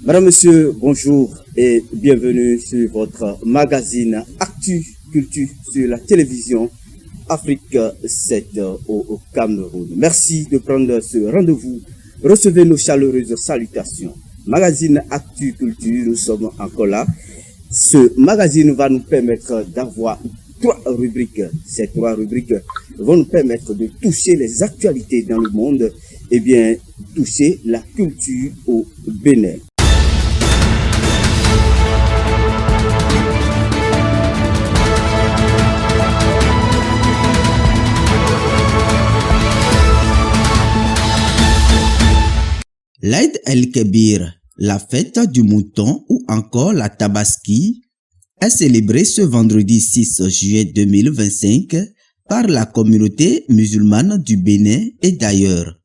Madame, Monsieur, bonjour et bienvenue sur votre magazine Actu Culture sur la télévision Afrique 7 au Cameroun. Merci de prendre ce rendez-vous. Recevez nos chaleureuses salutations. Magazine Actu Culture, nous sommes encore là. Ce magazine va nous permettre d'avoir 3 rubriques. Ces 3 rubriques vont nous permettre de toucher les actualités dans le monde et bien toucher la culture au Bénin. L'Aïd el-Kébir, la fête du mouton ou encore la Tabaski, est célébrée ce vendredi 6 juillet 2025 par la communauté musulmane du Bénin et d'ailleurs.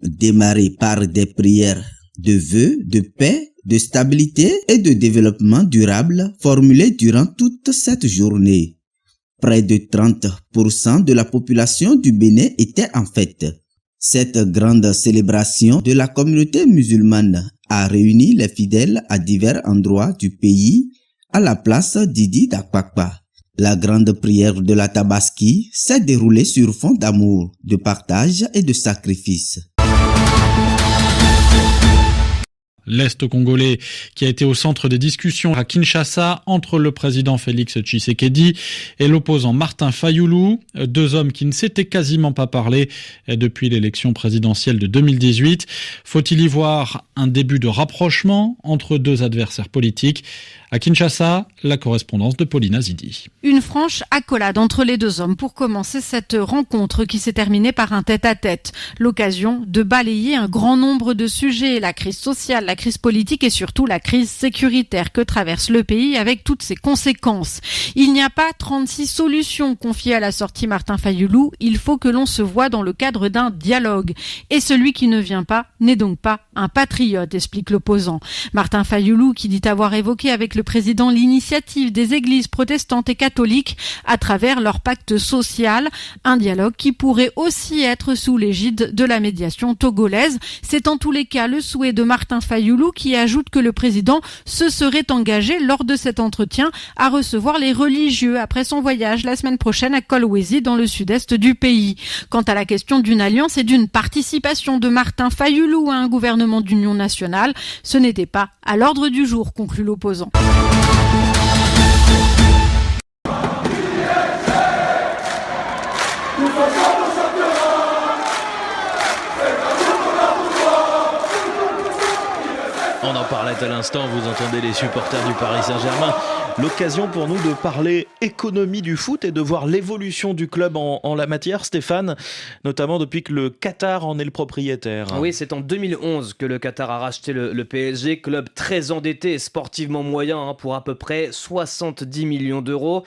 Démarrée par des prières de vœux de paix, de stabilité et de développement durable formulées durant toute cette journée. Près de 30% de la population du Bénin était en fête. Cette grande célébration de la communauté musulmane a réuni les fidèles à divers endroits du pays à la place d'Idi d'Akpakpa. La grande prière de la Tabaski s'est déroulée sur fond d'amour, de partage et de sacrifice. L'Est congolais qui a été au centre des discussions à Kinshasa entre le président Félix Tshisekedi et l'opposant Martin Fayoulou, 2 hommes qui ne s'étaient quasiment pas parlé depuis l'élection présidentielle de 2018. Faut-il y voir un début de rapprochement entre 2 adversaires politiques ? À Kinshasa, la correspondance de Paulina Zidi. Une franche accolade entre les 2 hommes pour commencer cette rencontre qui s'est terminée par un tête-à-tête. L'occasion de balayer un grand nombre de sujets, la crise sociale, la crise politique et surtout la crise sécuritaire que traverse le pays avec toutes ses conséquences. Il n'y a pas 36 solutions confiées à la sortie Martin Fayoulou, il faut que l'on se voie dans le cadre d'un dialogue. Et celui qui ne vient pas n'est donc pas un patriote, explique l'opposant. Martin Fayoulou qui dit avoir évoqué avec le président l'initiative des églises protestantes et catholiques à travers leur pacte social, un dialogue qui pourrait aussi être sous l'égide de la médiation togolaise. C'est en tous les cas le souhait de Martin Fayoulou qui ajoute que le président se serait engagé lors de cet entretien à recevoir les religieux après son voyage la semaine prochaine à Kolwezi dans le sud-est du pays. Quant à la question d'une alliance et d'une participation de Martin Fayoulou à un gouvernement d'union nationale, ce n'était pas à l'ordre du jour, conclut l'opposant. On en parlait à l'instant, vous entendez les supporters du Paris Saint-Germain. L'occasion pour nous de parler économie du foot et de voir l'évolution du club en la matière, Stéphane, notamment depuis que le Qatar en est le propriétaire. Oui, c'est en 2011 que le Qatar a racheté le PSG, club très endetté et sportivement moyen pour à peu près 70 millions d'euros.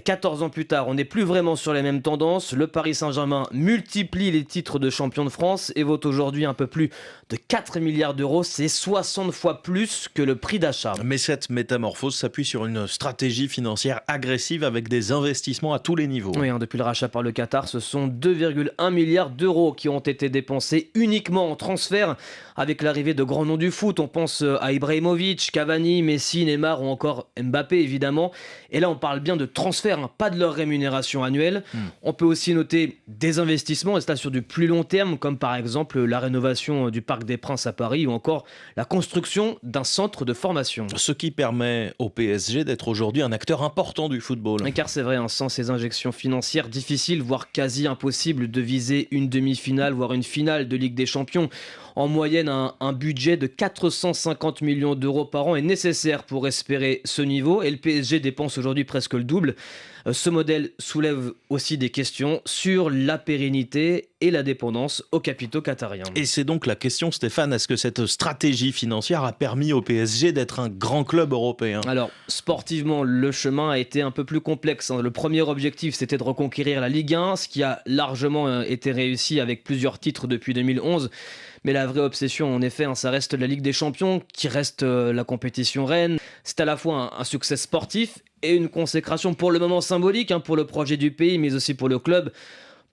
14 ans plus tard, on n'est plus vraiment sur les mêmes tendances. Le Paris Saint-Germain multiplie les titres de champion de France et vaut aujourd'hui un peu plus de 4 milliards d'euros. C'est 60 fois plus que le prix d'achat. Mais cette métamorphose s'appuie sur une stratégie financière agressive avec des investissements à tous les niveaux. Oui, depuis le rachat par le Qatar, ce sont 2,1 milliards d'euros qui ont été dépensés uniquement en transfert. Avec l'arrivée de grands noms du foot, on pense à Ibrahimovic, Cavani, Messi, Neymar ou encore Mbappé évidemment. Et là, on parle bien de transfert, pas de leur rémunération annuelle. On peut aussi noter des investissements, et cela sur du plus long terme, comme par exemple la rénovation du Parc des Princes à Paris ou encore la construction d'un centre de formation. Ce qui permet au PSG d'être aujourd'hui un acteur important du football. Et car c'est vrai, sans ces injections financières difficiles, voire quasi impossible de viser une demi-finale, voire une finale de Ligue des Champions. En moyenne, un budget de 450 millions d'euros par an est nécessaire pour espérer ce niveau et le PSG dépense aujourd'hui presque le double. Ce modèle soulève aussi des questions sur la pérennité et la dépendance aux capitaux qatariens. Et c'est donc la question, Stéphane, est-ce que cette stratégie financière a permis au PSG d'être un grand club européen ? Alors, sportivement, le chemin a été un peu plus complexe. Le premier objectif, c'était de reconquérir la Ligue 1, ce qui a largement été réussi avec plusieurs titres depuis 2011. Mais la vraie obsession, en effet, ça reste la Ligue des Champions, qui reste la compétition reine. C'est à la fois un succès sportif et une consécration pour le moment symbolique, pour le projet du pays, mais aussi pour le club.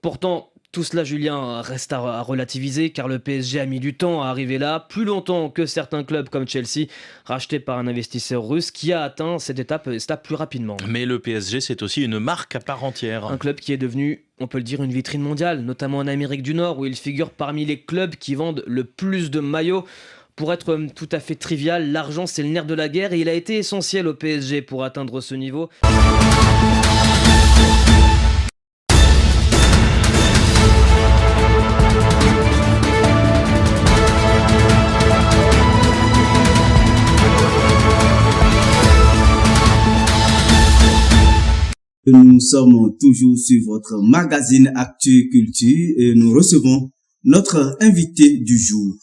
Pourtant, Tout cela, Julien, reste à relativiser car le PSG a mis du temps à arriver là, plus longtemps que certains clubs comme Chelsea, rachetés par un investisseur russe qui a atteint cette étape plus rapidement. Mais le PSG, c'est aussi une marque à part entière. Un club qui est devenu, on peut le dire, une vitrine mondiale, notamment en Amérique du Nord où il figure parmi les clubs qui vendent le plus de maillots. Pour être tout à fait trivial, l'argent c'est le nerf de la guerre et il a été essentiel au PSG pour atteindre ce niveau. Nous sommes toujours sur votre magazine Actu Culture et nous recevons notre invité du jour,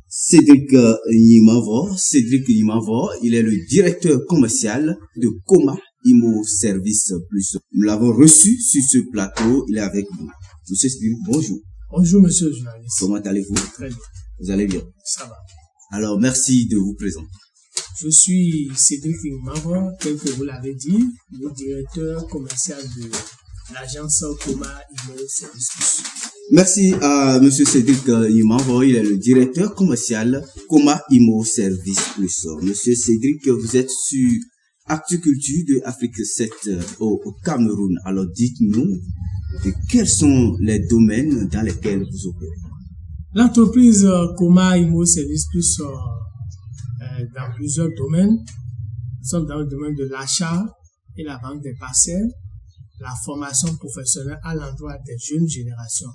Cédric Nyimavo. Cédric Nyimavo, il est le directeur commercial de Coma Imo Service Plus. Nous l'avons reçu sur ce plateau, il est avec nous. Monsieur Cédric, bonjour. Bonjour monsieur le journaliste. Comment allez-vous? Très bien. Vous allez bien? Ça va. Alors, merci de vous présenter. Je suis Cédric Nyimavo, tel que vous l'avez dit, le directeur commercial de l'agence Coma Imo Service Plus. Merci à monsieur Cédric Nyimavo, il est le directeur commercial Coma Imo Service Plus. Monsieur Cédric, vous êtes sur Actu Culture de Afrique 7 au Cameroun. Alors dites-nous, quels sont les domaines dans lesquels vous opérez? L'entreprise Coma Imo Service Plus dans plusieurs domaines. Nous sommes dans le domaine de l'achat et la vente des parcelles, la formation professionnelle à l'endroit des jeunes générations.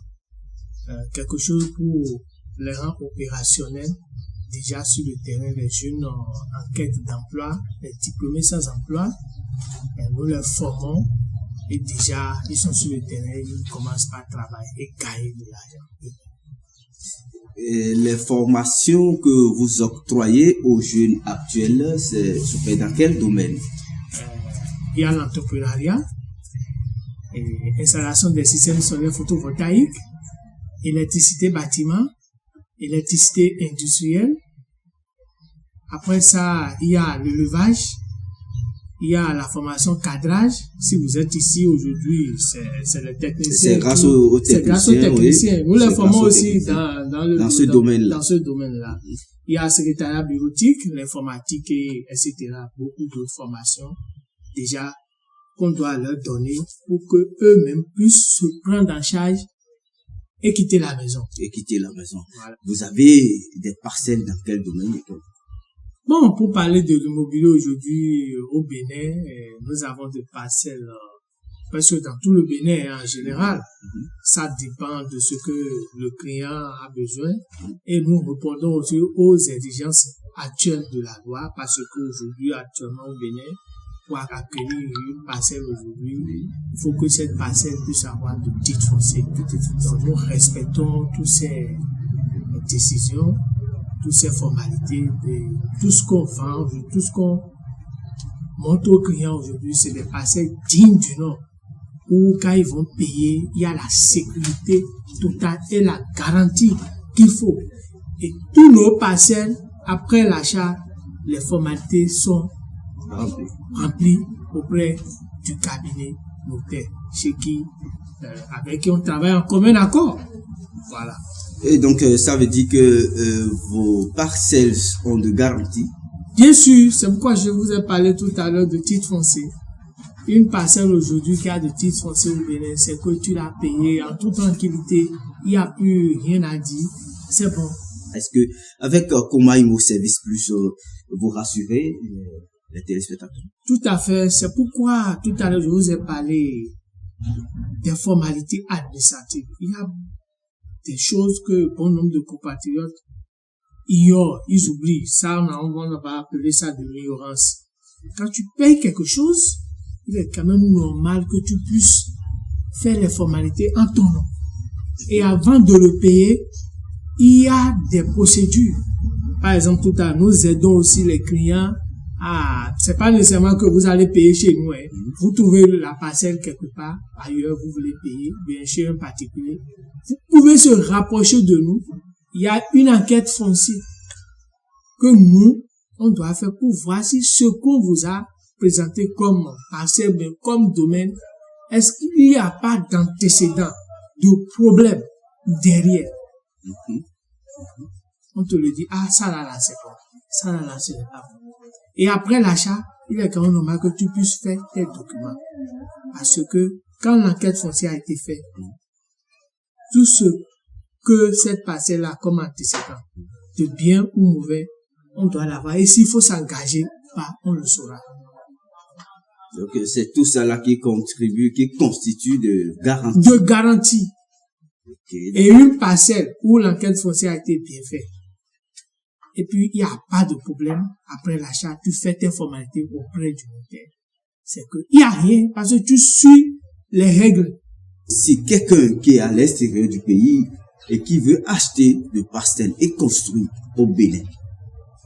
Quelque chose pour les rendre opérationnels déjà sur le terrain, les jeunes en quête d'emploi, les diplômés sans emploi. Et nous les formons et déjà ils sont sur le terrain, ils commencent par travailler et gagner de l'argent. Et les formations que vous octroyez aux jeunes actuels, se fait dans quel domaine? Il y a l'entrepreneuriat, installation des systèmes solaires photovoltaïques, électricité bâtiment, électricité industrielle. Après ça, il y a l'élevage, il y a la formation cadrage. Si vous êtes ici aujourd'hui, c'est le technicien. C'est grâce aux techniciens. C'est grâce aux techniciens. Oui. Nous les formons aussi dans ce domaine-là. Dans ce domaine-là. Il y a le secrétariat bureautique, l'informatique, etc. Beaucoup d'autres formations déjà qu'on doit leur donner pour que eux-mêmes puissent se prendre en charge et quitter la maison. Voilà. Vous avez des parcelles dans quel domaine? Bon, pour parler de l'immobilier aujourd'hui au Bénin, nous avons des parcelles parce que dans tout le Bénin en général, ça dépend de ce que le client a besoin et nous répondons aussi aux exigences actuelles de la loi parce qu'aujourd'hui, actuellement au Bénin, pour acquérir une parcelle aujourd'hui, il faut que cette parcelle puisse avoir de titre foncier. Donc nous respectons toutes ces décisions, toutes ces formalités, tout ce qu'on vend, tout ce qu'on montre aux clients aujourd'hui, c'est des parcelles dignes du nom, où quand ils vont payer, il y a la sécurité totale et la garantie qu'il faut. Et tous nos parcelles, après l'achat, les formalités sont remplies auprès du cabinet notaire, chez qui, avec qui on travaille en commun accord. Voilà. Et donc, ça veut dire que vos parcelles ont de garantie? Bien sûr, c'est pourquoi je vous ai parlé tout à l'heure de titre foncier. Une parcelle aujourd'hui qui a de titre foncier au Bénin, c'est que tu l'as payé en toute tranquillité, il n'y a plus rien à dire, c'est bon. Est-ce que, avec Coma Imo Service Plus, vous rassurez les téléspectateurs? Tout à fait, c'est pourquoi tout à l'heure je vous ai parlé des formalités administratives. Il y a des choses que bon nombre de compatriotes ignorent, ils oublient. Ça, on va appeler ça de l'ignorance. Quand tu payes quelque chose, il est quand même normal que tu puisses faire les formalités en ton nom. Et avant de le payer, il y a des procédures. Par exemple, tout à l'heure, nous aidons aussi les clients à, c'est pas nécessairement que vous allez payer chez nous, hein. Vous trouvez la parcelle quelque part, ailleurs, vous voulez payer, bien chez un particulier. Vous pouvez se rapprocher de nous. Il y a une enquête foncière que nous, on doit faire pour voir si ce qu'on vous a présenté comme parcelle, comme domaine, est-ce qu'il n'y a pas d'antécédent? de problème derrière. On te le dit, ça là, c'est bon. Ça là, c'est pas bon. Et après l'achat, il est quand même normal que tu puisses faire tes documents. Parce que quand l'enquête foncière a été faite, tout ce que cette parcelle-là comme antécédent, de bien ou mauvais, on doit l'avoir. Et s'il faut s'engager, on le saura. Donc, c'est tout ça là qui contribue, qui constitue de garantie. De garantie. Okay. Et une parcelle où l'enquête foncière a été bien faite. Et puis, il n'y a pas de problème. Après l'achat, tu fais tes formalités auprès du notaire. C'est que, il n'y a rien, parce que tu suis les règles. Si quelqu'un qui est à l'extérieur du pays et qui veut acheter de parcelles et construire au Bénin,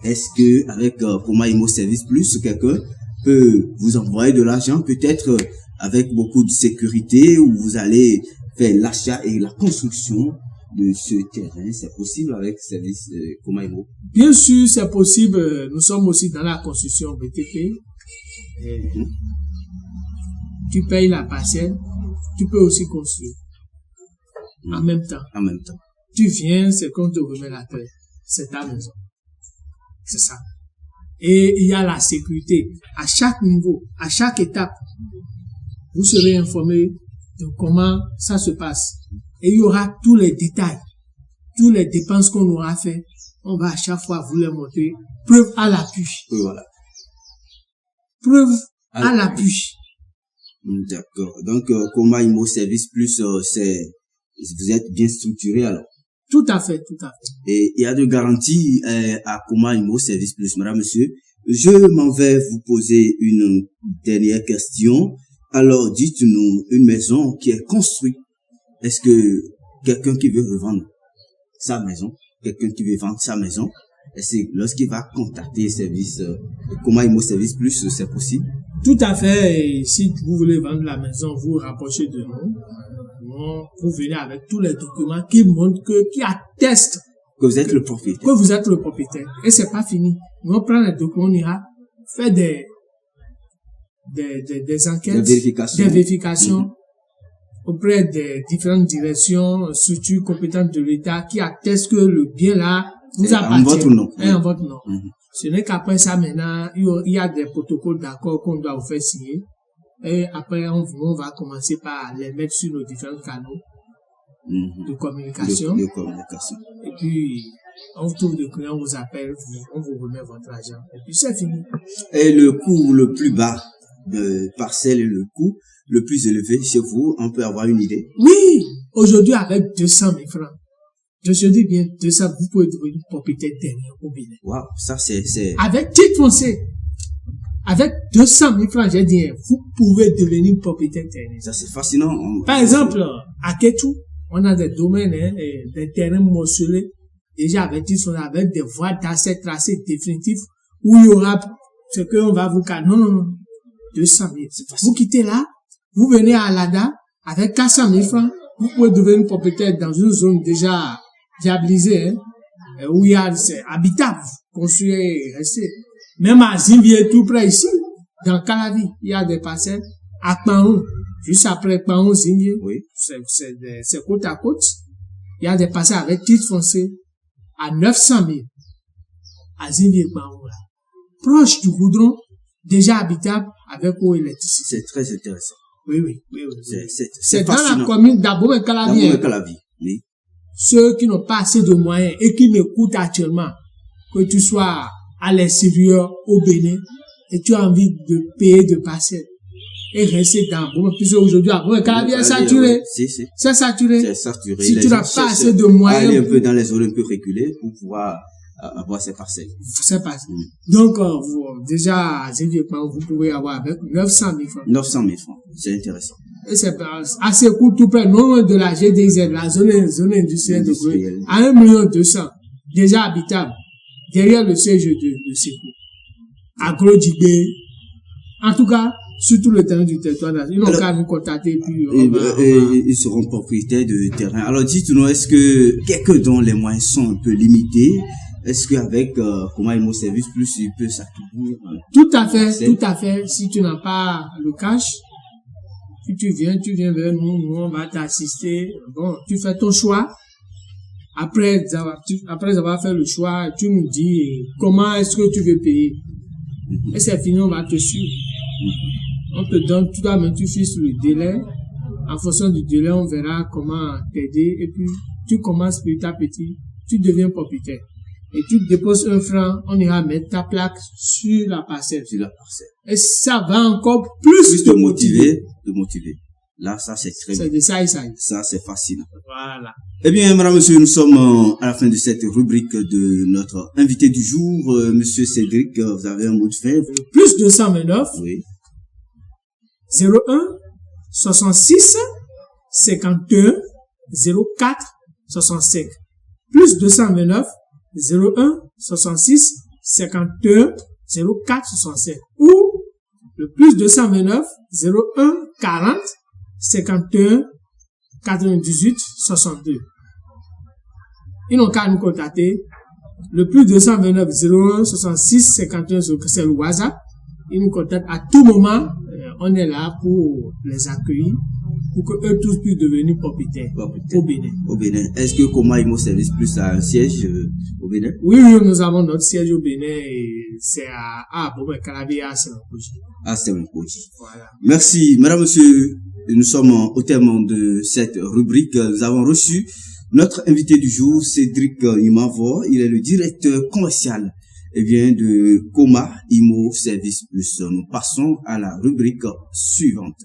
est-ce que, avec Koma Imo Service Plus, quelqu'un peut vous envoyer de l'argent, peut-être avec beaucoup de sécurité, où vous allez faire l'achat et la construction de ce terrain? C'est possible avec service Koma Imo? Bien sûr, c'est possible. Nous sommes aussi dans la construction BTP. Tu payes la parcelle, tu peux aussi construire. En même temps. En même temps. Tu viens, c'est qu'on te remet la terre. C'est ta maison. C'est ça. Et il y a la sécurité. À chaque niveau, à chaque étape, vous serez informé de comment ça se passe. Et il y aura tous les détails, toutes les dépenses qu'on aura fait. On va à chaque fois vous les montrer. Preuve à l'appui. Voilà. Preuve à l'appui. D'accord. Donc, Koma Imo Service Plus, vous êtes bien structuré alors? Tout à fait, tout à fait. Et il y a de garanties à Koma Imo Service Plus, madame, monsieur. Je m'en vais vous poser une dernière question. Alors, dites-nous, une maison qui est construite, est-ce que quelqu'un qui veut revendre sa maison, quelqu'un qui veut vendre sa maison, est-ce que lorsqu'il va contacter service Koma Imo Service Plus, c'est possible? Tout à fait. Et si vous voulez vendre la maison, vous rapprochez de nous. Vous venez avec tous les documents qui montrent qui attestent que vous êtes le propriétaire. Que vous êtes le propriétaire. Et c'est pas fini. On prend les documents, on ira faire des enquêtes, des vérifications auprès des différentes directions, structures compétentes de l'État qui attestent que le bien là vous appartient. En votre nom. En votre nom. Ce n'est qu'après ça maintenant, il y a des protocoles d'accord qu'on doit vous faire signer. Et après, on va commencer par les mettre sur nos différents canaux de communication. De communication. Et puis, on vous trouve de clients, on vous appelle, on vous remet votre argent. Et puis, c'est fini. Et le coût le plus bas de parcelle et le coût le plus élevé chez vous, on peut avoir une idée? Oui! Aujourd'hui, avec 200 000 francs. Je dis bien 200, vous pouvez devenir propriétaire dernier au Bénin. Waouh, ça c'est... Avec titre foncier. Avec 200 000 francs, j'ai dit, vous pouvez devenir propriétaire terrien. Ça, c'est fascinant. Par exemple, à Kétou, on a des domaines, des terrains morcelés, déjà avec des voies d'accès tracées définitifs, où il y aura ce qu'on va vous calmer. Non. 200 000. Vous quittez là, vous venez à Alada, avec 400 000 francs, vous pouvez devenir propriétaire dans une zone déjà viabilisée, où il y a, c'est habitable, construire et rester. Même à Zimbié, tout près ici, dans Calavi, il y a des parcelles. À Kpaon, juste après Kpaon, Zimbié, oui. C'est côte à côte. Il y a des parcelles avec titre foncier à 900 000. À Zimbié, Kpaon, là. Proche du goudron, déjà habitable avec eau électrique. C'est très intéressant. Oui. C'est dans fascinant. la commune d'Abomey Calavi. Oui. Ceux qui n'ont pas assez de moyens et qui m'écoutent actuellement, que tu sois à l'extérieur, au Bénin, et tu as envie de payer de parcelles et rester dans Abomey, puisque aujourd'hui, Abomey Calavi est saturé. C'est saturé. C'est saturé. Si tu n'as pas assez de moyens. Aller un peu dans les zones un peu reculées pour pouvoir avoir ces parcelles. C'est pas. Donc, déjà, vous pouvez avoir avec 900 000 francs. 900 000 francs. C'est intéressant. Et c'est assez court, tout près, non loin de la GDZ, la zone industrielle de Goué, à 1 200 000, déjà habitable, derrière le siège de Sékou. À Gros-Djibé. En tout cas, sur tout le terrain du territoire, ils n'ont qu'à nous contacter, puis ils seront propriétaires de terrain. Alors, dites-nous, est-ce que quelqu'un dont les moyens sont un peu limités, est-ce qu'avec Koma Imo Service Plus, il peut s'acquérir? Tout à fait. Si tu n'as pas le cash, Puis tu viens vers nous on va t'assister. Bon, tu fais ton choix. Après avoir fait le choix, tu nous dis comment est-ce que tu veux payer. Et c'est fini, on va te suivre. On te donne, tu fixes le délai. En fonction du délai, on verra comment t'aider. Et puis, tu commences petit à petit, tu deviens propriétaire. Et tu déposes 1 franc, on ira mettre ta plaque sur la parcelle. Et ça va encore plus te motiver. Là, ça, c'est très bien. C'est de ça il s'agit. Ça, c'est fascinant. Voilà. Eh bien, madame, monsieur, nous sommes à la fin de cette rubrique de notre invité du jour. Monsieur Cédric, vous avez un mot de fin? Plus 229. Oui. 01 66 51 04 65. Plus 229 01 66 51 04 65. Ou le plus 229 01 40 51 98 62. Ils n'ont qu'à nous contacter. Le plus 229 01 66 51 04, c'est le WhatsApp. Ils nous contactent à tout moment. On est là pour les accueillir, pour que eux tous puissent devenir propriétaires au Bénin. Est-ce que Coma Imo Service Plus a un siège au Bénin? Oui, nous avons notre siège au Bénin et c'est à Calabé, à Semenkoji. Voilà. Merci, madame, monsieur. Nous sommes au terme de cette rubrique. Nous avons reçu notre invité du jour, Cédric Imavo. Il est le directeur commercial de Coma Imo Service Plus. Nous passons à la rubrique suivante.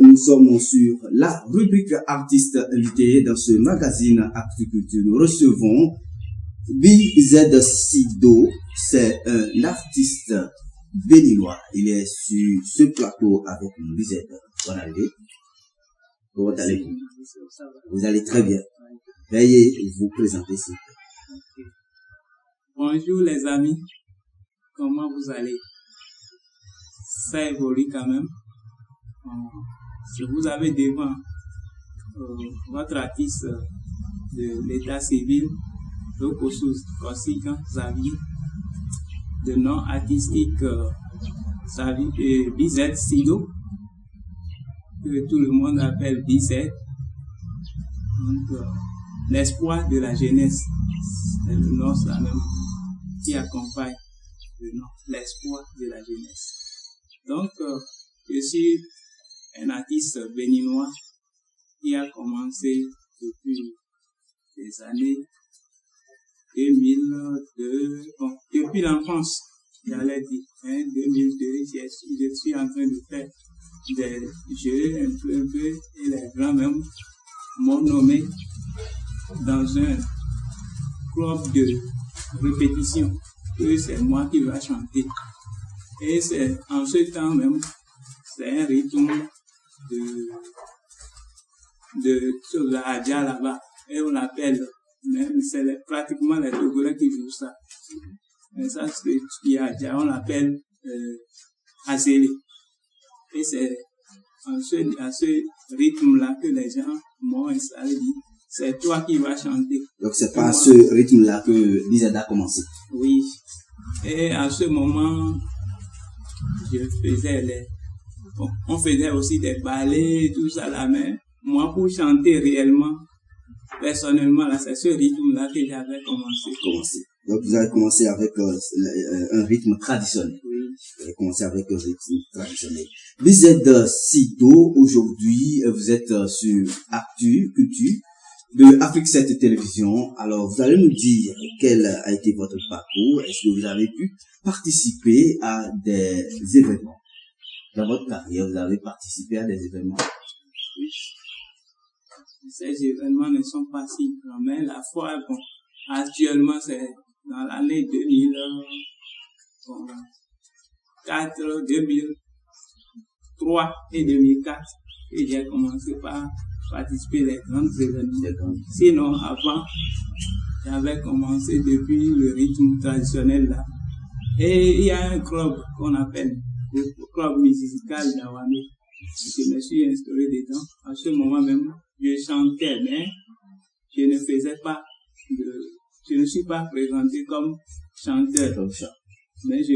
Nous sommes sur la rubrique artiste invité dans ce magazine Actu-Culture. Nous recevons BZ Sido. C'est un artiste béninois. Il est sur ce plateau avec nous. BZ, bonne année. Comment allez-vous? Vous allez très bien. Veuillez vous présenter, s'il vous plaît. Bonjour les amis. Comment vous allez? Ça évolue quand même. Je vous avais devant votre artiste de l'état civil, Kosikan Xavier, de nom artistique BZ Sido, que tout le monde appelle BZ. Donc, l'espoir de la jeunesse, c'est le nom ça même qui accompagne le nom, l'espoir de la jeunesse. Donc, je suis un artiste béninois qui a commencé depuis les années 2002, depuis l'enfance, j'allais dire, 2002, je suis en train de faire des jeux un peu, et les grands même m'ont nommé dans un club de répétition, que c'est moi qui vais chanter. Et c'est en ce temps même, c'est un rythme de la Hadja là-bas. Et on l'appelle, c'est pratiquement les Togolais qui jouent ça. Mais ça, c'est qui est Hadja, on l'appelle Azélé. Et c'est à ce rythme-là que les gens m'ont installé, dit, c'est toi qui vas chanter. Donc c'est pas à ce rythme-là que Bizada a commencé. Oui. Et à ce moment, on faisait aussi des ballets, tout ça là, mais moi pour chanter réellement, personnellement, là, c'est ce rythme-là que j'avais commencé. Donc vous avez commencé avec un rythme traditionnel. Oui. Vous avez commencé avec un rythme traditionnel. Vous êtes Sido, aujourd'hui, vous êtes sur Actu-Culture de Afrique 7 Télévision. Alors vous allez nous dire quel a été votre parcours. Est-ce que vous avez pu participer à des événements? Dans votre carrière, vous avez participé à des événements? Oui. Ces événements ne sont pas si grands, mais la fois, actuellement, c'est dans l'année 2004, 2003 et 2004 que j'ai commencé par participer à des grands événements. Sinon, avant, j'avais commencé depuis le rythme traditionnel là. Et il y a un club qu'on appelle le club musical d'Awamé. Je me suis installé dedans. À ce moment même, je chantais, mais je ne faisais pas je ne suis pas présenté comme chanteur. Mais je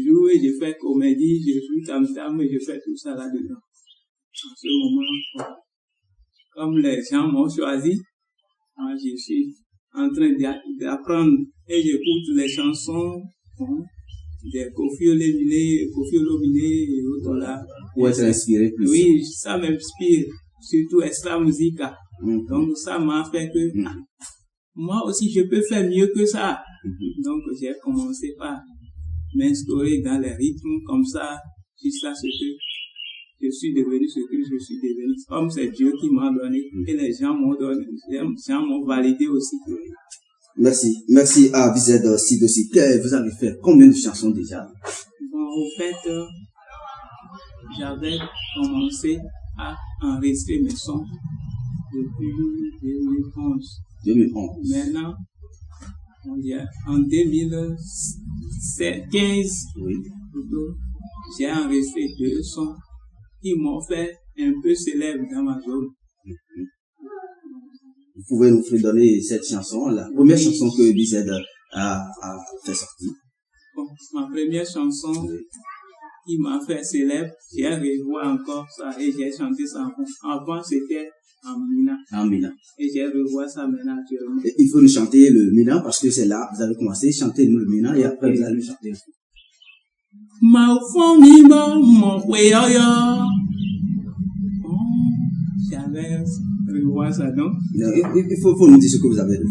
jouais, je fais comédie, je joue tam-tam et je fais tout ça là-dedans. En ce moment, comme les gens m'ont choisi, je suis en train d'apprendre et j'écoute les chansons des Koffi Olomide et autres là. Pour être inspiré plus. Oui, ça m'inspire, surtout Extra Musica. Donc ça m'a fait que moi aussi je peux faire mieux que ça. Donc j'ai commencé par m'instaurer dans les rythmes comme ça, jusqu'à ce que je suis devenu ce que je suis devenu. Comme c'est Dieu qui m'a donné et les gens m'ont donné, les gens m'ont validé aussi. Merci à Bized Sidossi. Vous avez fait combien de chansons déjà? Bon, au fait, j'avais commencé à enregistrer mes sons depuis 2011. Maintenant, en 2015, j'ai enregistré 2 sons qui m'ont fait un peu célèbre dans ma zone. Vous pouvez nous donner cette chanson, la première chanson que Bized a fait sortir? Bon, ma première chanson qui m'a fait célèbre, j'ai revois encore ça et j'ai chanté ça avant c'était en Mina. Et j'ai revois ça maintenant actuellement. Et il faut nous chanter le Mina parce que c'est là, vous avez commencé à chanter le Mina et après vous allez chanter. J'avais revois ça donc. Il faut nous dire ce que vous avez revu.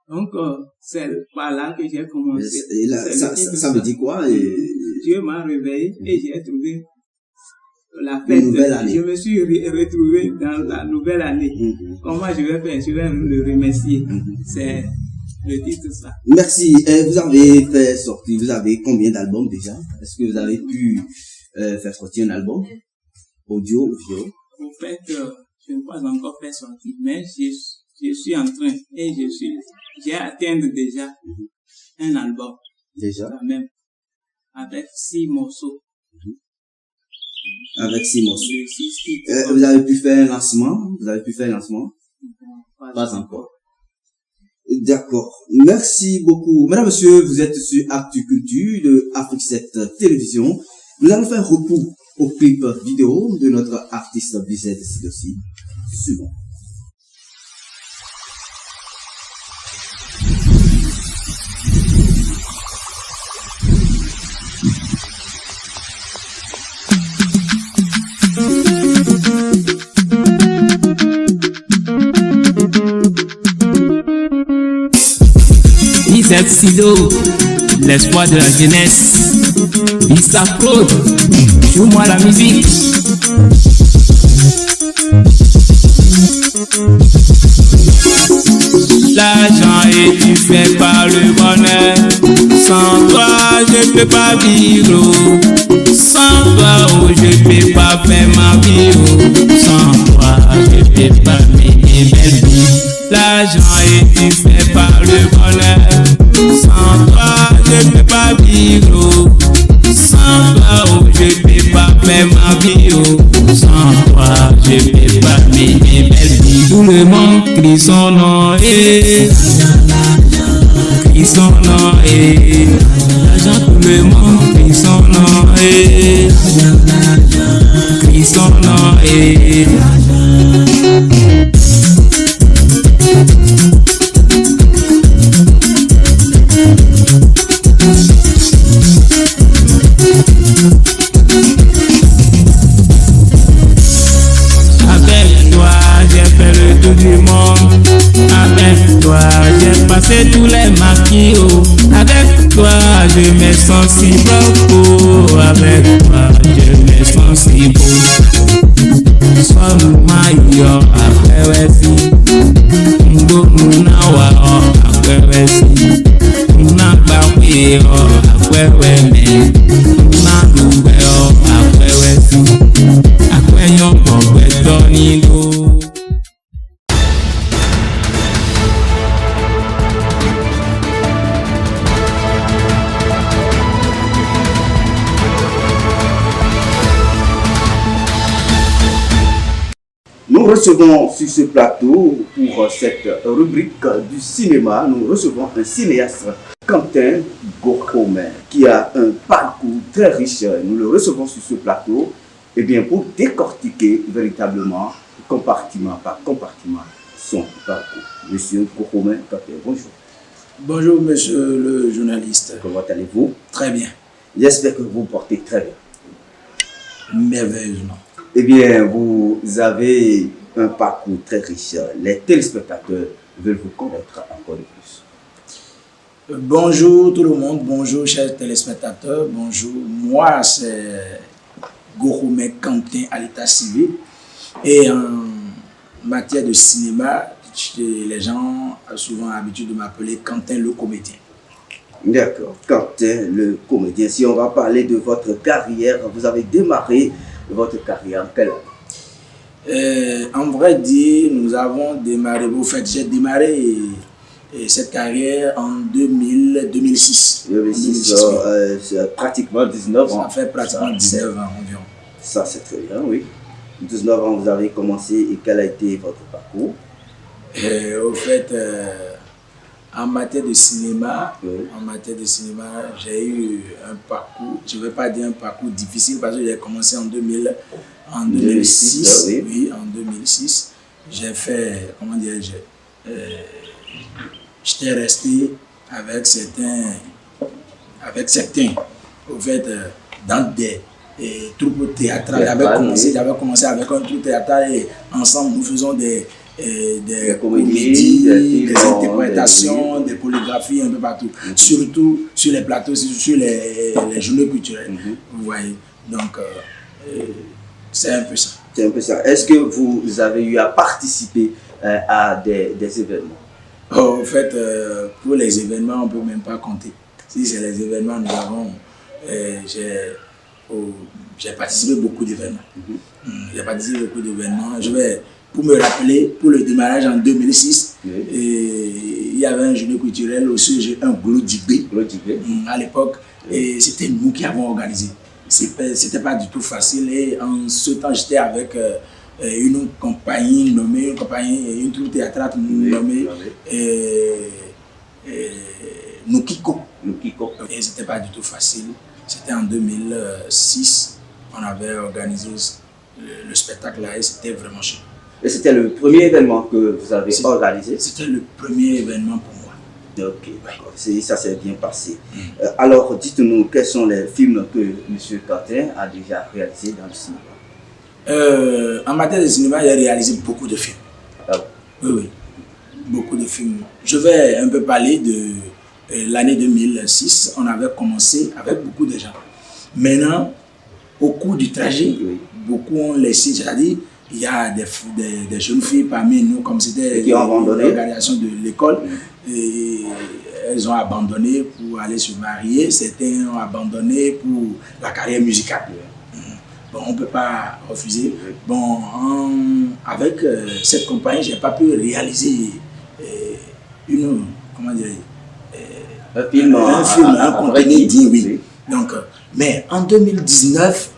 Donc, c'est par là que j'ai commencé. Et là, ça veut dire quoi? Dieu m'a réveillé et j'ai trouvé la fête. Je me suis retrouvé dans la nouvelle année. Comment je vais faire? Je vais le remercier. C'est le titre ça. Merci. Vous avez fait sortir, vous avez combien d'albums déjà? Est-ce que vous avez pu faire sortir un album? Audio ou vidéo? En fait, je n'ai pas encore fait sortir, mais je suis en train et j'ai atteint déjà un album. Déjà? Quand même. Avec 6 morceaux. Avec 6 morceaux. Vous avez pu faire un lancement? Pas encore. D'accord. Merci beaucoup. Mesdames, Messieurs, vous êtes sur Actu Culture de Afrique 7 Télévision. Nous allons faire recours au clip vidéo de notre artiste Bized Sidossi. Suivant. Bized Sido, l'espoir de la jeunesse. Issa Claude, joue-moi la musique. L'argent est tu fais par le bonheur. Sans toi je peux pas vivre. Sans toi oh, je peux pas faire ma vie. Sans toi je peux pas mener belle vie. L'argent est tu fais par le bonheur. Sans toi je peux pas vivre. Sans toi oh, je peux pas faire ma vie. Sans toi je peux pas mener belle vie. Tout le monde crie son nom et crie son nom et l'argent. Tout le monde crie son nom et crie son nom et avec toi j'ai fait le tour du monde. Avec toi j'ai passé tous les maquillots. Avec toi je me sens si beau. Avec toi je me sens si beau. Sois maillot après wesi. Ndo munawa après wesi. Munagba we après weme. Munadube après wesi. recevons sur ce plateau, pour cette rubrique du cinéma, nous recevons un cinéaste, Quentin Gokhomé, qui a un parcours très riche. Nous le recevons sur ce plateau pour décortiquer véritablement, compartiment par compartiment, son parcours. Monsieur Gokhomé, bonjour. Bonjour, monsieur le journaliste. Comment allez-vous? Très bien. J'espère que vous portez très bien. Merveilleusement. Vous avez un parcours très riche. Les téléspectateurs veulent vous connaître encore de plus. Bonjour tout le monde, bonjour chers téléspectateurs, bonjour. Moi, c'est Gokhomé Quentin à l'état civil. Et en matière de cinéma, les gens ont souvent l'habitude de m'appeler Quentin le comédien. D'accord, Quentin le comédien. Si on va parler de votre carrière, vous avez démarré votre carrière en quelle année? En vrai dire, nous avons démarré, j'ai démarré cette carrière en 2006. 2006, c'est pratiquement 19 ans. Ça fait pratiquement 19 ans environ. Ça, c'est très bien, oui. 19 ans, vous avez commencé et quel a été votre parcours? Au fait, en matière de cinéma, j'ai eu un parcours, je ne vais pas dire un parcours difficile parce que j'ai commencé en 2006. Oui, en 2006. J'ai fait, j'étais resté avec certains, au fait, dans des troupes théâtrales. J'avais commencé avec un troupe théâtral et ensemble nous faisons des comédies, des interprétations, des polygraphies un peu partout. Surtout sur les plateaux, sur les journées culturelles. Vous voyez. Donc, c'est un peu ça. C'est un peu ça. Est-ce que vous avez eu à participer à des événements? En fait, pour les événements, on ne peut même pas compter. Si c'est les événements, nous avons. J'ai participé à beaucoup d'événements. J'ai participé à beaucoup d'événements. Pour me rappeler, pour le démarrage en 2006, il y avait un journée culturel aussi, un Glodibé à l'époque, et c'était nous qui avons organisé. C'était pas du tout facile, et en ce temps, j'étais avec une compagnie nommée, une troupe théâtrale nommée Nukiko. Et c'était pas du tout facile. C'était en 2006, on avait organisé le spectacle là, et c'était vraiment chaud. Et c'était le premier événement que vous avez organisé? C'était le premier événement pour moi. Ok, d'accord. Ça s'est bien passé. Alors, dites-nous, quels sont les films que M. Quentin a déjà réalisés dans le cinéma? En matière de cinéma, j'ai réalisé beaucoup de films. Ah bon? Oui, beaucoup de films. Je vais un peu parler de l'année 2006. On avait commencé avec beaucoup de gens. Maintenant, au cours du trajet, beaucoup ont laissé, c'est-à-dire, il y a des jeunes filles parmi nous, comme c'était l'organisation de l'école, et elles ont abandonné pour aller se marier, certains ont abandonné pour la carrière musicale. Bon, on ne peut pas refuser. Bon, avec cette compagnie, je n'ai pas pu réaliser un film digne, oui. Donc, mais en 2019,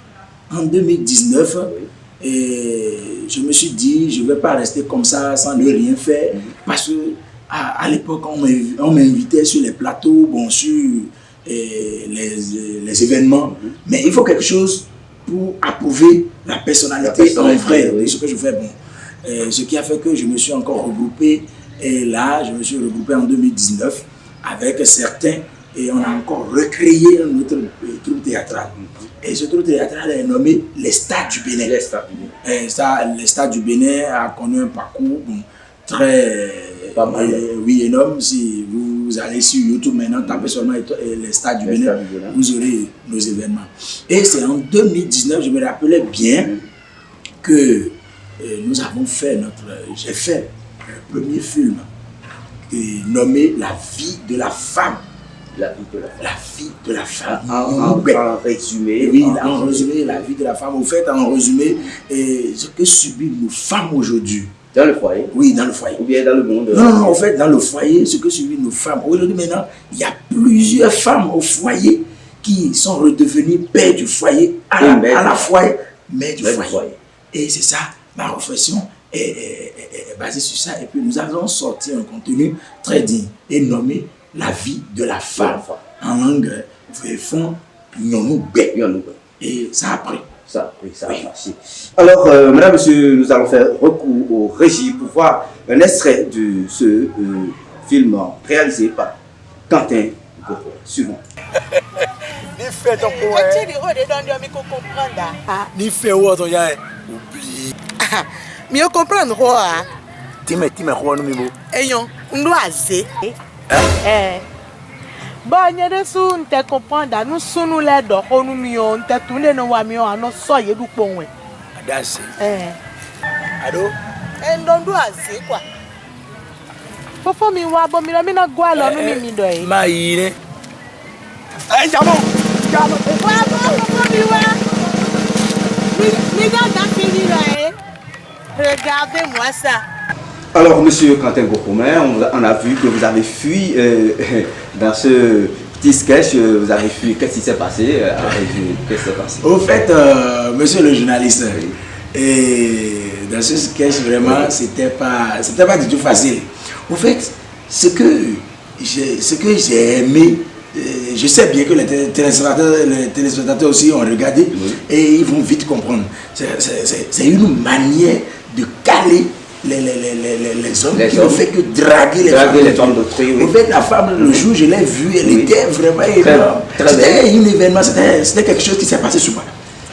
je me suis dit, je ne vais pas rester comme ça sans ne rien faire, parce que à l'époque, on m'invitait sur les plateaux, bon, sur les événements, mais il faut quelque chose pour approuver la personnalité en vrai de ce que je fais. Bon, ce qui a fait que je me suis encore regroupé, et là, je me suis regroupé en 2019 avec certains, et on a encore recréé notre troupe théâtrale. Et ce troupe théâtral est nommé Les Stades du Bénin. Les Stades du Bénin a connu un parcours très énorme. Si vous allez sur YouTube maintenant, tapez seulement Les Stades du Bénin, vous aurez nos événements. Et c'est en 2019, je me rappelais bien que nous avons fait j'ai fait le premier film nommé La vie de la femme. La vie de la femme. En résumé. Oui, en résumé, la vie de la femme. Au fait, en résumé, ce que subissent nos femmes aujourd'hui. Dans le foyer? Oui, dans le foyer. Ou bien dans le monde? Non, en fait, dans le foyer, ce que subissent nos femmes. Aujourd'hui, maintenant, il y a plusieurs femmes au foyer qui sont redevenues pères du foyer, à la fois mères du foyer. Et c'est ça ma réflexion. est basé sur ça. Et puis nous avons sorti un contenu très digne et nommé La vie de la femme en langue fond Yonoubé. Et ça a pris. Ça a marché. Alors, mesdames, messieurs, nous allons faire recours au régie pour voir un extrait de ce film réalisé par Quentin Goro. Suivant. Ni fait ton poète. Ni fait où ton y'a oublie. Mais on comprend quoi? Time quoi nous mimo. Ayons, on doit assez. Bon, il y a des sous, on te comprend, nous sommes là, on nous te tourner nos amis, on nous soyez du point. Adassi. Allô? Et on doit assez quoi? Faut me voir, bon, mais la gueule, nous m'y doit. Maïne. Allez, jamon! Jamon! Regardez-moi ça. Alors, monsieur Quentin Gourcoumé, on a vu que vous avez fui dans ce petit sketch. Vous avez fui. Qu'est-ce qui s'est passé? Qu'est-ce qui s'est passé? Au fait, monsieur le journaliste, et dans ce sketch, vraiment, c'était pas du tout facile. Au fait, ce que j'ai aimé, je sais bien que les téléspectateurs aussi ont regardé et ils vont vite comprendre. C'est une manière de caler les hommes qui ne fait que draguer les femmes d'autrui. En fait, la femme, le jour où je l'ai vue, elle était vraiment énorme. C'était un événement, c'était quelque chose qui s'est passé sur moi.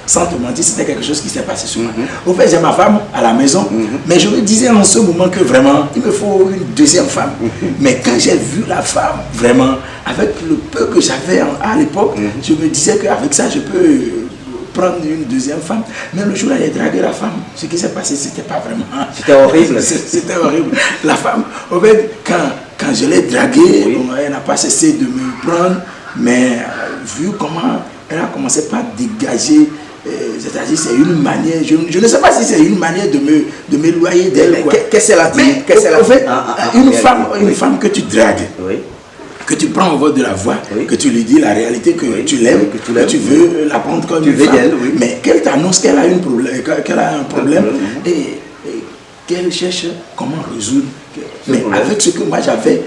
Sans te mentir, c'était quelque chose qui s'est passé sur moi. En fait, j'ai ma femme à la maison, mais je me disais en ce moment que vraiment, il me faut une deuxième femme. Mais quand j'ai vu la femme, vraiment, avec le peu que j'avais à l'époque, je me disais qu'avec ça, je peux prendre une deuxième femme. Mais le jour où j'ai dragué la femme, ce qui s'est passé, c'était pas vraiment... C'était horrible. C'était horrible. La femme, en fait, quand je l'ai draguée, elle n'a pas cessé de me prendre, mais vu comment elle a commencé par dégager, c'est-à-dire c'est une manière, je ne sais pas si c'est une manière de m'éloigner d'elle. Qu'est-ce qu'elle a dit? En fait, une femme que tu dragues, que tu prends au vol de la voix, que tu lui dis la réalité, que tu l'aimes, que tu veux la prendre comme une femme, mais qu'elle t'annonce qu'elle a un problème et qu'elle cherche comment résoudre. Mais avec ce que moi j'avais,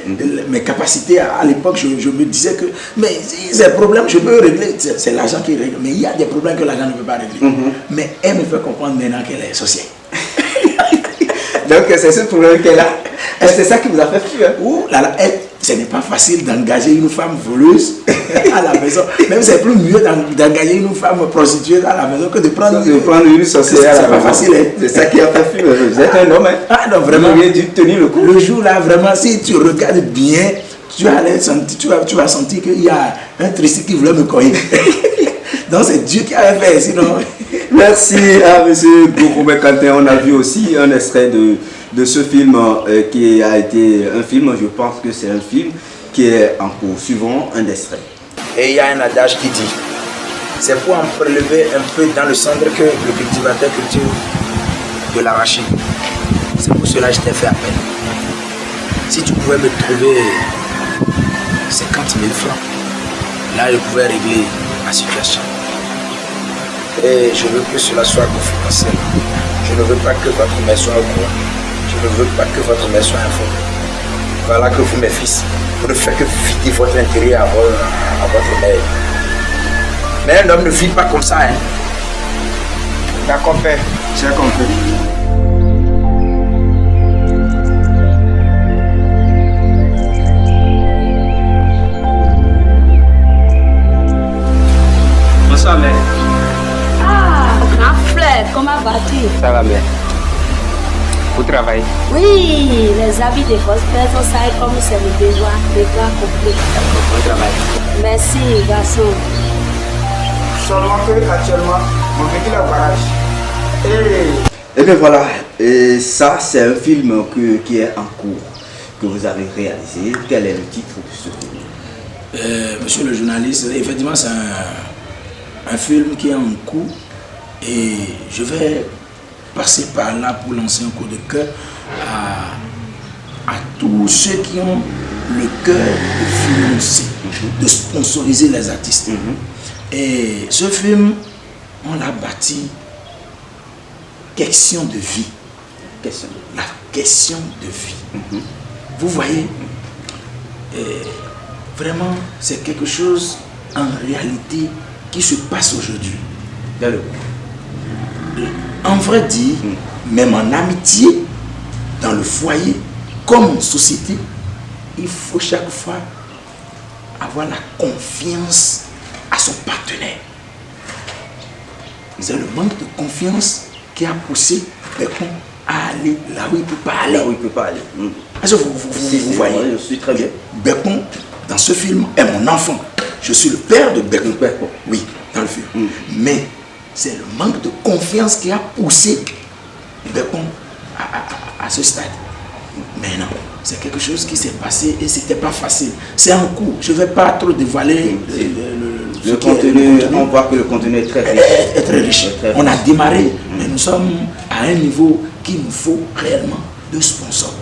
mes capacités à l'époque, je me disais que mais ces problèmes, je peux régler, c'est l'argent qui règle, mais il y a des problèmes que l'argent ne peut pas régler. Mais elle me fait comprendre maintenant qu'elle est sorcière. Donc c'est ce problème qu'elle a. C'est ça qui vous a fait fuir. Ce n'est pas facile d'engager une femme voleuse à la maison. Même c'est plus mieux d'engager une femme prostituée à la maison que de prendre une sorcière. C'est pas facile. C'est ça qui a fait fuir. Vous êtes un homme. Ah non, vraiment. Vous avez dû tenir le coup. Le jour là, vraiment, si tu regardes bien, tu vas sentir qu'il y a un tricycle qui voulait me coller. Donc c'est Dieu qui avait fait, sinon... Merci à M. Gourcoumé Quentin. On a vu aussi un extrait de ce film qui a été un film, je pense que c'est un film qui est en cours. Suivant un extrait. Et il y a un adage qui dit, c'est pour en prélever un peu dans le cendre que le cultivateur cultive de l'arachide. C'est pour cela que je t'ai fait appel. Si tu pouvais me trouver 50 000 francs, là je pouvais régler ma situation. Et je veux que cela soit confidentiel. Je ne veux pas que votre mère soit au courant. Je ne veux pas que votre mère soit informée. Voilà que vous, mes fils, vous ne faites que vider votre intérêt à votre mère. Mais un homme ne vit pas comme ça, hein. D'accord, père, j'ai compris. Bonsoir, mère. Comment vas-tu? Ça va bien. Vous travaillez? Oui, les habits de votre père sont ça comme c'est le besoin de grand complet. Bon travail. Merci, garçon. Seulement que actuellement, mon véhicule est au garage. Et bien voilà, et ça c'est un film qui est en cours, que vous avez réalisé. Quel est le titre de ce film? Monsieur le journaliste, effectivement c'est un film qui est en cours. Et je vais passer par là pour lancer un coup de cœur à tous ceux qui ont le cœur de financer, de sponsoriser les artistes. Et ce film, on l'a bâti question de vie. La question de vie. Vous voyez, vraiment, c'est quelque chose en réalité qui se passe aujourd'hui. En vrai dire, même en amitié, dans le foyer, comme en société, il faut chaque fois avoir la confiance à son partenaire. C'est le manque de confiance qui a poussé Bekon à aller là où il ne peut pas aller. Est-ce que vous voyez? Je suis très bien. Bekon, dans ce film, est mon enfant. Je suis le père de Bekon. Oui, dans le film. Mais c'est le manque de confiance qui a poussé Bekon à ce stade. Mais non, c'est quelque chose qui s'est passé et c'était pas facile. C'est en cours. Je ne vais pas trop dévoiler le contenu. On voit que le contenu est très riche. Est très riche. On a démarré, mais nous sommes à un niveau qu'il nous faut réellement de sponsors.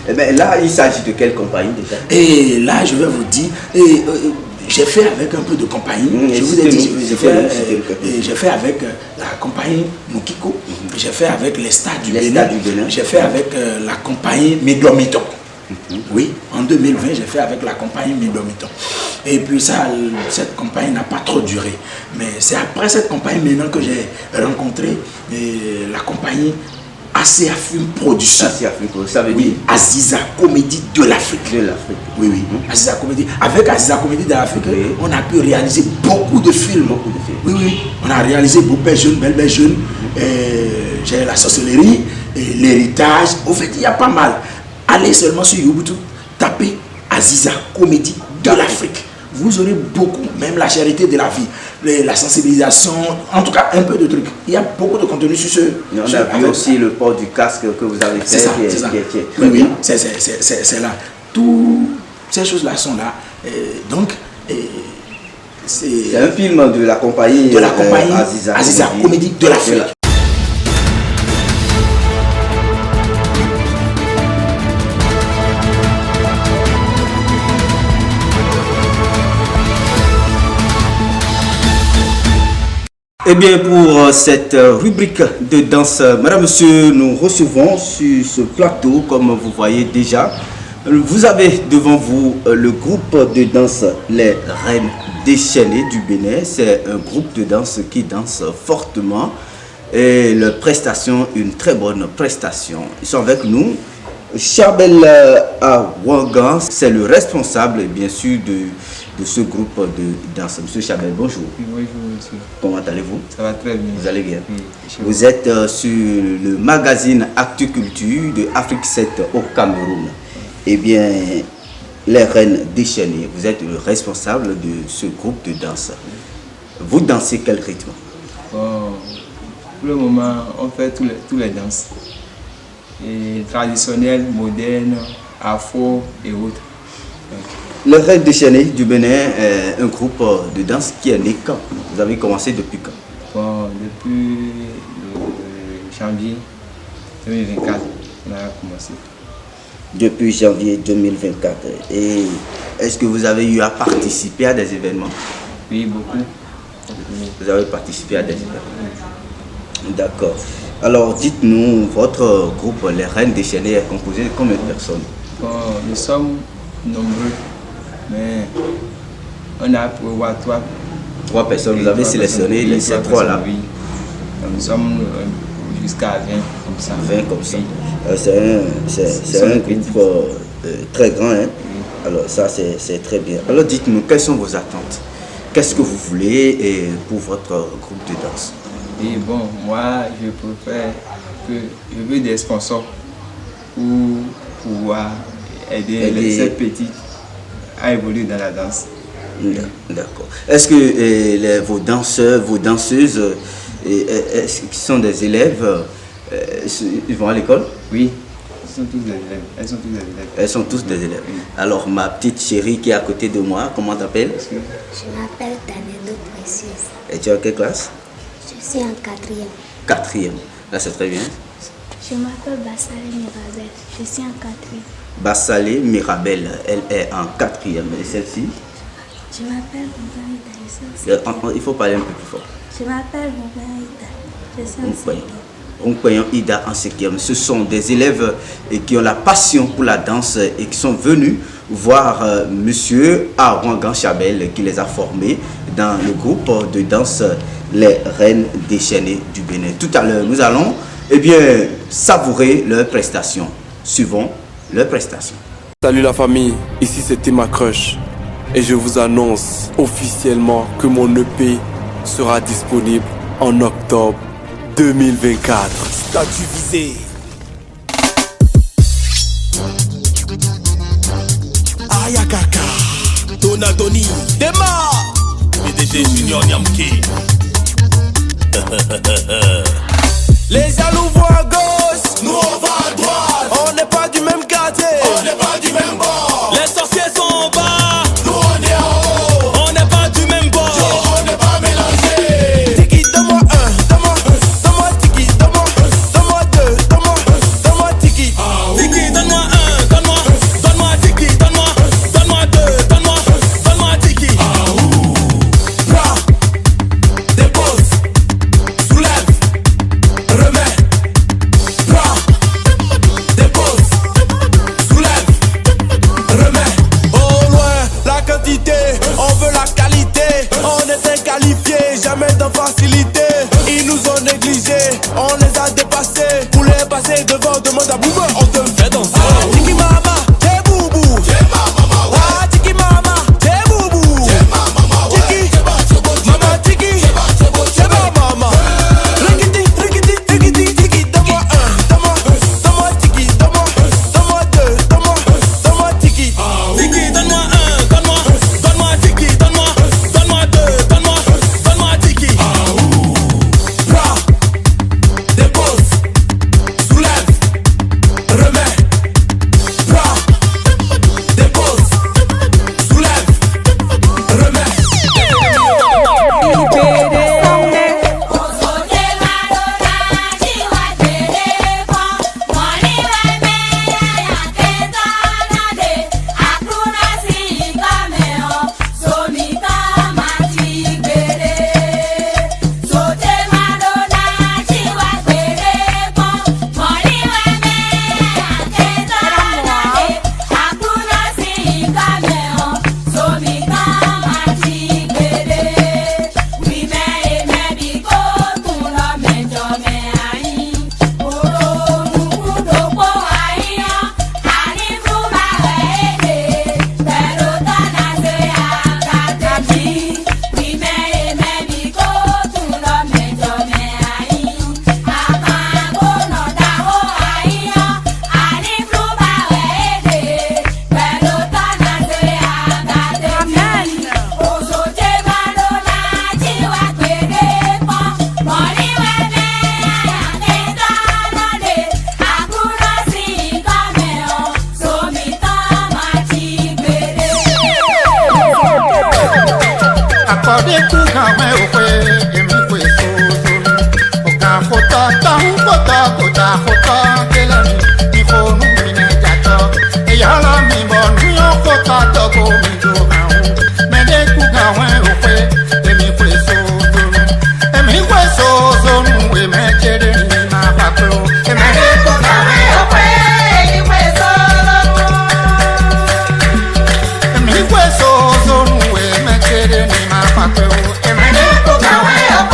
Et bien là, il s'agit de quelle compagnie déjà? Et là, je vais vous dire, j'ai fait avec un peu de compagnie. Je vous ai dit, j'ai fait avec la compagnie Mukiko, j'ai fait avec les stades du Bénin, j'ai fait avec la compagnie Médomiton. Oui, en 2020, j'ai fait avec la compagnie Médomiton. Et puis ça, cette compagnie n'a pas trop duré. Mais c'est après cette compagnie maintenant que j'ai rencontré la compagnie Aseafim Production. Ça veut dire Aziza Comédie de l'Afrique. Oui, oui. Aziza Comédie. Avec Aziza Comédie de l'Afrique, on a pu réaliser beaucoup de films. Oui, oui. On a réalisé Beau-Père Jeune, Belle-Belle Jeune, j'ai La Sorcellerie, L'Héritage. Au fait, il y a pas mal. Allez seulement sur YouTube, tapez Aziza Comédie de l'Afrique. Vous aurez beaucoup, même la charité de la vie, la sensibilisation, en tout cas un peu de trucs. Il y a beaucoup de contenu sur ce. On a vu aussi le port du casque que vous avez fait. C'est ça. Oui, oui, c'est là. Toutes ces choses-là sont là. Donc, c'est un film de la compagnie, Aziza Comédie de l'Afrique. Eh bien, pour cette rubrique de danse, madame, monsieur, nous recevons sur ce plateau, comme vous voyez déjà, vous avez devant vous le groupe de danse Les Reines Déchaînées du Bénin. C'est un groupe de danse qui danse fortement et leur prestation, une très bonne prestation. Ils sont avec nous. Chabel Awangan, c'est le responsable, bien sûr, de ce groupe de danse. Monsieur Chabel, bonjour. Oui, bonjour, monsieur. Comment allez-vous? Ça va très bien. Vous allez bien? Oui. Vous êtes sur le magazine Actu Culture de Afrique 7 au Cameroun. Eh bien, les Reines Déchaînées, vous êtes le responsable de ce groupe de danse. Vous dansez quel rythme? Bon, pour le moment, on fait tous les danses. Et traditionnelles, modernes, afro et autres. Les Reines Déchaînées du Bénin est un groupe de danse qui est né quand? Vous avez commencé depuis quand? Bon, depuis janvier 2024, on a commencé. Depuis janvier 2024. Et est-ce que vous avez eu à participer à des événements? Oui, beaucoup. Vous avez participé à des événements? Oui. D'accord. Alors, dites-nous, votre groupe, les Reines Déchaînées, est composé de combien de personnes? Bon, nous sommes nombreux, mais on a pour voir trois personnes. Vous avez sélectionné ces trois-là? Oui. Nous sommes jusqu'à 20 comme ça. 20 comme ça. C'est un groupe très grand. Hein? Oui. Alors, ça, c'est très bien. Alors, dites-nous, quelles sont vos attentes? Qu'est-ce que vous voulez pour votre groupe de danse? Et bon, moi, je préfère que je veux des sponsors pour pouvoir aider ces petits à évoluer dans la danse. D'accord. Est-ce que vos danseurs, vos danseuses, qui sont des élèves, ils vont à l'école? Oui, ils sont tous des élèves. Elles sont tous des élèves. Elles sont tous des élèves. Oui. Alors, ma petite chérie qui est à côté de moi, comment t'appelles? Je m'appelle Danedo Précieuse. Et tu es en quelle classe? Je suis en 4e. 4e. Là, c'est très bien. Je m'appelle Bassalé Mirabel. Je suis en 4e. Bassalé Mirabel, elle est en 4e. Et celle-ci? Je m'appelle Moubaïda. Il faut parler un peu plus fort. Je m'appelle Moubaïda. Je suis en 5e. Ongpayan Ida en 5e. Ce sont des élèves qui ont la passion pour la danse et qui sont venus voir monsieur Arouangan Chabel qui les a formés dans le groupe de danse Les Reines Déchaînées du Bénin. Tout à l'heure, nous allons savourer leurs prestations. Suivons leurs prestations. Salut la famille, ici c'était ma crush et je vous annonce officiellement que mon EP sera disponible en octobre 2024. Statut visé. Ayakaka, Donadoni, Dema, PDG Junior Nyamki. Les jaloux voient à gauche, nous on va à droite. On n'est pas du même quartier, on n'est pas du même bord. Les sorciers sont en bas, nous on est en haut. On n'est pas du même bord, on n'est pas mélangés. Tiki, donne-moi un, donne-moi tiki, donne-moi deux, donne-moi tiki. Tiki, donne-moi un, donne-moi tiki, donne-moi deux, donne-moi tiki. Bras, dépose, soulève, remets. Bras, dépose, soulève, remets. Au loin, la quantité, on veut la qualité. On est inqualifiés, jamais dans facilité. Ils nous ont négligés, on les a dépassés. Pour les passer devant, demande à Bouba, on te fait danser. Tiki mama, t'es boubou. Ah, tiki mama, t'es boubou. Tiki, mama tiki, c'est ma maman. Rikiti, rikiti, rikiti, tiki, donne-moi un, donne-moi tiki, donne-moi deux, donne-moi tiki. Tiki, donne-moi un, donne-moi tiki, donne-moi deux, donne-moi tiki. Bras, dépose, soulève, remets. Bras, dépose, soulève, remets. Ni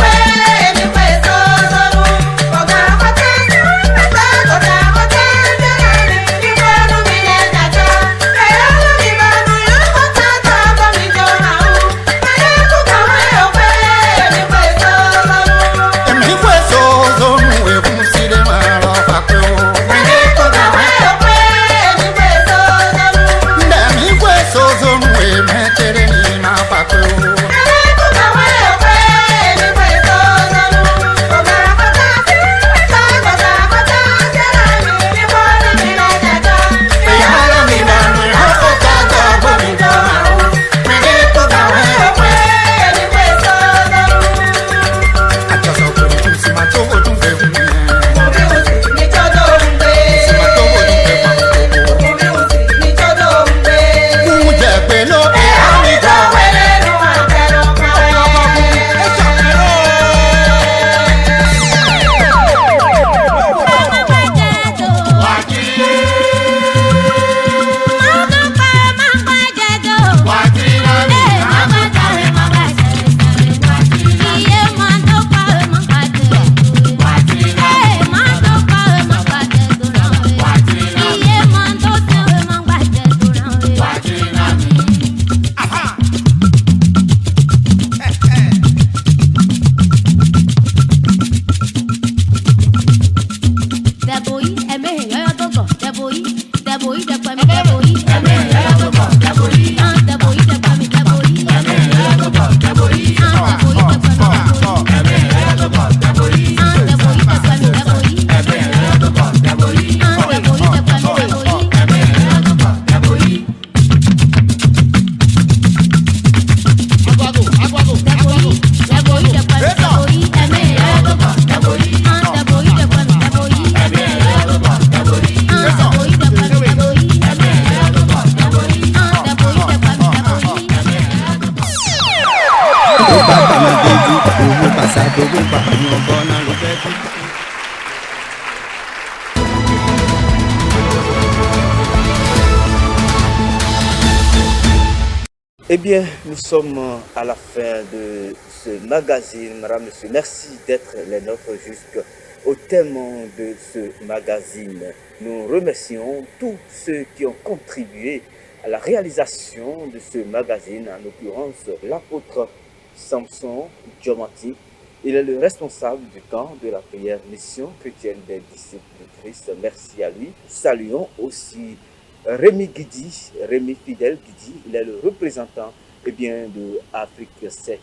Eh bien, nous sommes à la fin de ce magazine. Madame, monsieur, merci d'être les nôtres jusqu'au thème de ce magazine. Nous remercions tous ceux qui ont contribué à la réalisation de ce magazine, en l'occurrence l'apôtre Samson Diomati. Il est le responsable du camp de la prière Mission chrétienne des disciples de Christ. Merci à lui. Saluons aussi Rémi Guidi, Rémi Fidèle Guidi. Il est le représentant de Afrique 7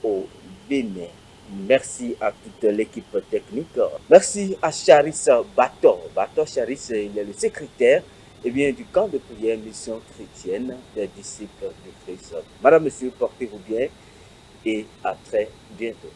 au Bénin. Merci à toute l'équipe technique. Merci à Charis Bator. Bator Charis, il est le secrétaire du camp de prière Mission chrétienne des disciples de Christ. Madame, monsieur, portez-vous bien et à très bientôt.